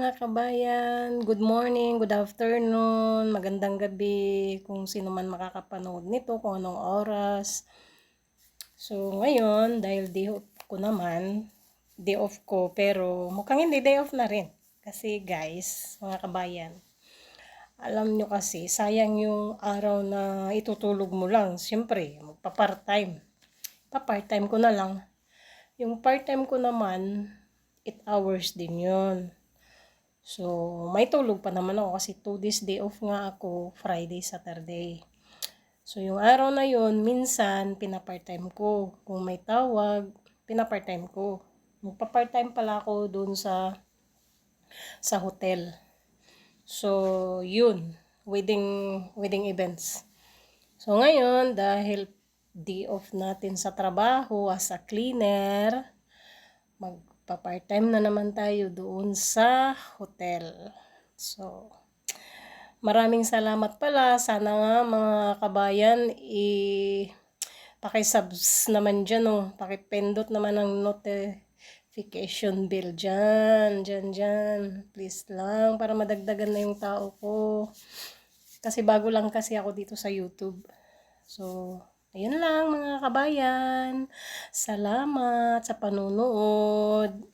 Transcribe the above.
mga kabayan, good morning, good afternoon, magandang gabi kung sino man makakapanood nito, kung anong oras. So ngayon, dahil day off ko naman, day off ko pero mukhang hindi day off na rin. Kasi guys, mga kabayan, alam nyo kasi sayang yung araw na itutulog mo lang. Siyempre, magpa-part-time. Pa-part-time ko na lang. Yung part-time ko naman, 8 hours din yun. So, may tulog pa naman ako kasi 2 days day off nga ako, Friday, Saturday. So, yung araw na yun, minsan, pina-part-time ko. Kung may tawag, pina-part-time ko. Magpa-part-time pala ako dun sa hotel. So, yun, wedding events. So, ngayon, dahil day off natin sa trabaho as a cleaner, magpa-part-time na naman tayo doon sa hotel. So, maraming salamat pala. Sana nga mga kabayan, paki-subs naman dyan, oh. Paki-pindot naman ang notification bell dyan. Please lang, para madagdagan na yung tao ko. Kasi bago lang kasi ako dito sa YouTube. So, ayun lang mga kabayan. Salamat sa panunood.